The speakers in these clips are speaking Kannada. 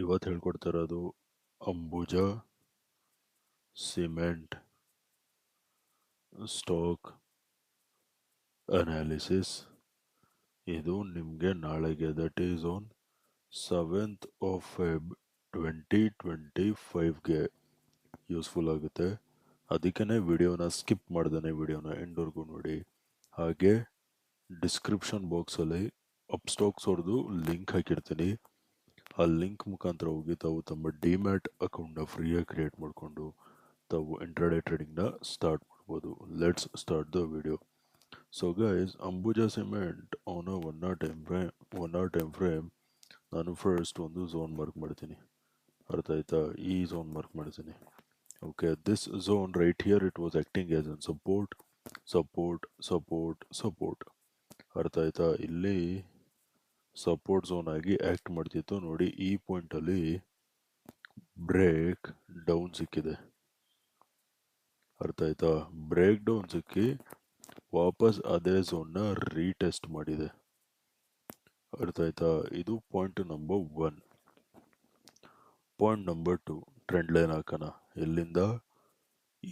ಇವತ್ತು ಹೇಳ್ಕೊಡ್ತಾ ಇರೋದು ಅಂಬುಜಾ ಸಿಮೆಂಟ್ ಸ್ಟಾಕ್ ಅನಾಲಿಸಿಸ್. ಇದು ನಿಮಗೆ ನಾಳೆಗೆ that is on 7th of Feb 2025ಗೆ ಯೂಸ್ಫುಲ್ ಆಗುತ್ತೆ. ಅದಕ್ಕೇ ವಿಡಿಯೋನ ಸ್ಕಿಪ್ ಮಾಡ್ದೇ ವಿಡಿಯೋನ ಎಂಡ್ವರೆಗೂ ನೋಡಿ. ಹಾಗೆ ಡಿಸ್ಕ್ರಿಪ್ಷನ್ ಬಾಕ್ಸಲ್ಲಿ ಅಪ್ಸ್ಟಾಕ್ಸ್ ಅವ್ರದ್ದು ಲಿಂಕ್ ಹಾಕಿರ್ತೀನಿ. ಆ ಲಿಂಕ್ ಮುಖಾಂತರ ಹೋಗಿ ತಾವು ತಮ್ಮ ಡಿಮ್ಯಾಟ್ ಅಕೌಂಟ್ನ ಫ್ರೀಯಾಗಿ ಕ್ರಿಯೇಟ್ ಮಾಡಿಕೊಂಡು ತಾವು ಇಂಟ್ರಾಡೇ ಟ್ರೇಡಿಂಗ್ನ ಸ್ಟಾರ್ಟ್ ಮಾಡ್ಬೋದು. Let's start the video. So guys, Ambuja cement on one hour time frame ನಾನು ಫಸ್ಟ್ ಒಂದು ಝೋನ್ ಮಾರ್ಕ್ ಮಾಡ್ತೀನಿ. ಅರ್ಥ ಆಯ್ತಾ? ಈ ಝೋನ್ ಮಾರ್ಕ್ ಮಾಡ್ತೀನಿ. Okay, this zone right here it was acting as an support support support support. ಅರ್ಥ ಆಯ್ತಾ? ಇಲ್ಲಿ ಸಪೋರ್ಟ್ ಝೋನ್ ಆಗಿ ಆಕ್ಟ್ ಮಾಡ್ತಿತ್ತು ನೋಡಿ. ಈ ಪಾಯಿಂಟ್ ಅಲ್ಲಿ ಬ್ರೇಕ್ ಡೌನ್ ಸಿಕ್ಕಿದೆ. ಅರ್ಥ ಆಯ್ತಾ? ಬ್ರೇಕ್ ಡೌನ್ ಸಿಕ್ಕಿ ವಾಪಸ್ ಅದೇ ಝೋನ್ನ ರೀಟೆಸ್ಟ್ ಮಾಡಿದೆ. ಅರ್ಥ ಆಯ್ತಾ? ಇದು point number 1. Point number 2, trend line ಹಾಕೋಣ. ಎಲ್ಲಿಂದ?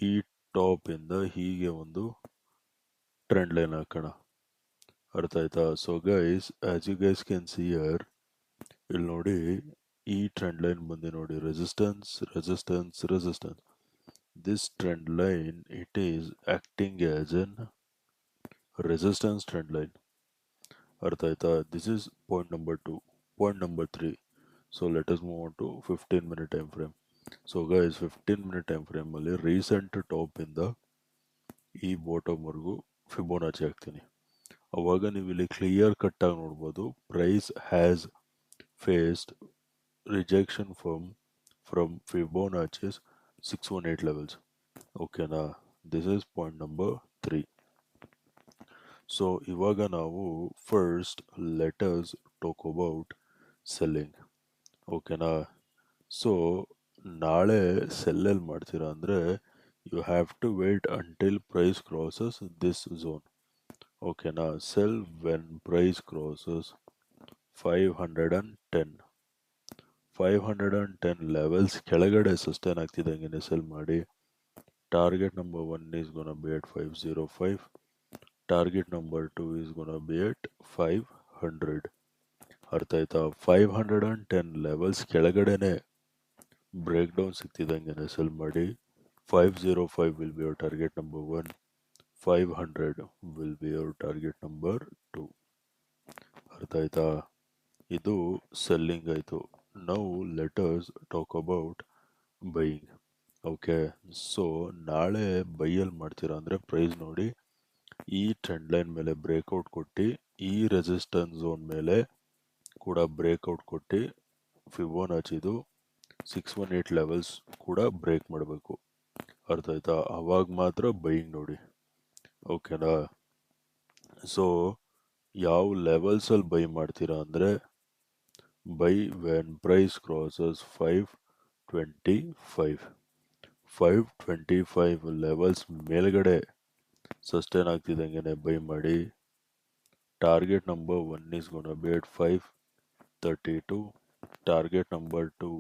ಈ ಟಾಪ್ ಇಂದ ಹೀಗೆ ಒಂದು ಟ್ರೆಂಡ್ ಲೈನ್ ಹಾಕೋಣ. ಅರ್ಥ ಆಯ್ತಾ? So guys, as you guys can see here, ಇಲ್ಲಿ ನೋಡಿ ಈ ಟ್ರೆಂಡ್ ಲೈನ್ ಬಂದು ನೋಡಿ, resistance resistance resistance. This trend line it is acting as an resistance trend line. ಅರ್ಥ ಆಯ್ತಾ? This is point number 2. Point number 3. So let us move on to 15-minute time frame. So guys, 15-minute time frame ಅಲ್ಲಿ ರೀಸೆಂಟ್ ಟಾಪ್ ಇಂದ ಈ ಬಾಟಮ್ ವರ್ಗೂ ಫಿಬೋನಾಚಿ ಹಾಕ್ತೀನಿ. ಅವಾಗ ನೀವು ಇಲ್ಲಿ ಕ್ಲಿಯರ್ ಕಟ್ ಆಗಿ ನೋಡ್ಬೋದು, price has faced rejection from Fibonacci's 618 levels. ಓಕೆನಾ? This is point number 3. So ಇವಾಗ ನಾವು first letters talk about selling. ಓಕೆನಾ? ಸೊ ನಾಳೆ ಸೆಲ್ಲೆಲ್ಲಿ ಮಾಡ್ತೀರಾ ಅಂದರೆ, you have to wait until price crosses this zone. ಓಕೆನಾ? Sell when price crosses 510. 510 levels ಕೆಳಗಡೆ ಸಸ್ಟೈನ್ ಆಗ್ತಿದ್ದಂಗೆ ಸೆಲ್ ಮಾಡಿ. Target number 1 is gonna be at 505. Target number 2 is gonna be at 500. ಅರ್ಥ ಆಯ್ತಾ? 510 ಲೆವೆಲ್ಸ್ ಕೆಳಗಡೆನೆ ಬ್ರೇಕ್ ಡೌನ್ ಸಿಗ್ತಿದ್ದಂಗೆ ಸೆಲ್ ಮಾಡಿ. 505 will be your target number 1. 500 will be your target number 2. ಅರ್ಥ ಆಯ್ತಾ? ಇದು ಸೆಲ್ಲಿಂಗ್ ಆಯಿತು. Now let us talk about buying. Okay, so ನಾಳೆ ಬೈಯಲ್ಲಿ ಮಾಡ್ತೀರಾ ಅಂದರೆ ಪ್ರೈಸ್ ನೋಡಿ, ಈ ಟ್ರೆಂಡ್ ಲೈನ್ ಮೇಲೆ ಬ್ರೇಕ್ಔಟ್ ಕೊಟ್ಟು ಈ ರೆಸಿಸ್ಟೆನ್ಸ್ ಝೋನ್ ಮೇಲೆ ಕೂಡ ಬ್ರೇಕ್ಔಟ್ ಕೊಟ್ಟು ಫಿಬೋನಾಚಿದು 618 ಲೆವೆಲ್ಸ್ ಕೂಡ ಬ್ರೇಕ್ ಮಾಡಬೇಕು. ಅರ್ಥ ಆಯ್ತಾ? ಅವಾಗ ಮಾತ್ರ ಬೈಯಿಂಗ್ ನೋಡಿ. ಓಕೆನಾ? ಸೊ ಯಾವ ಲೆವೆಲ್ಸಲ್ಲಿ ಬೈ ಮಾಡ್ತೀರಾ ಅಂದರೆ, buy when price crosses 525. 525 levels ಮೇಲ್ಗಡೆ ಸಸ್ಟೈನ್ ಆಗ್ತಿದ್ದಂಗೆ ಬೈ ಮಾಡಿ. Target number 1 is gonna be at 532. Target number 2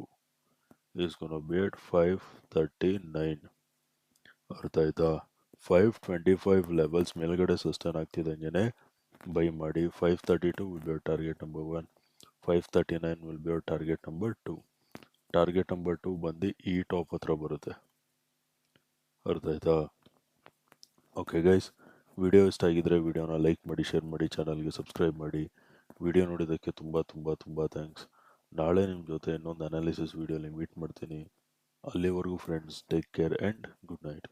is gonna be at 539. ಅರ್ಥ ಆಯ್ತಾ? 525 ಲೆವೆಲ್ಸ್ ಮೇಲ್ಗಡೆ ಸಸ್ಟೈನ್ ಆಗ್ತಿದ್ದಂಗೆ ಬೈ ಮಾಡಿ. 532 will be your target number 1. 539 will be your target number 2. Target number 2 ಬಂದು ಈ ಟಾಪ್ ಹತ್ರ ಬರುತ್ತೆ. ಅರ್ಥ ಆಯ್ತಾ? ಓಕೆ ಗೈಸ್, ವಿಡಿಯೋ ಇಷ್ಟ ಆಗಿದ್ರೆ ವಿಡಿಯೋನ ಲೈಕ್ ಮಾಡಿ, ಶೇರ್ ಮಾಡಿ, ಚಾನಲ್ಗೆ ಸಬ್ಸ್ಕ್ರೈಬ್ ಮಾಡಿ. ವಿಡಿಯೋ ನೋಡಿದ್ದಕ್ಕೆ ತುಂಬ ತುಂಬ ತುಂಬ ಥ್ಯಾಂಕ್ಸ್. ನಾಳೆ ನಿಮ್ಮ ಜೊತೆ ಇನ್ನೊಂದು ಅನಾಲಿಸಿಸ್ ವಿಡಿಯೋಲಿ ಮೀಟ್ ಮಾಡ್ತೀನಿ. ಅಲ್ಲಿವರೆಗೂ friends, take care and good night.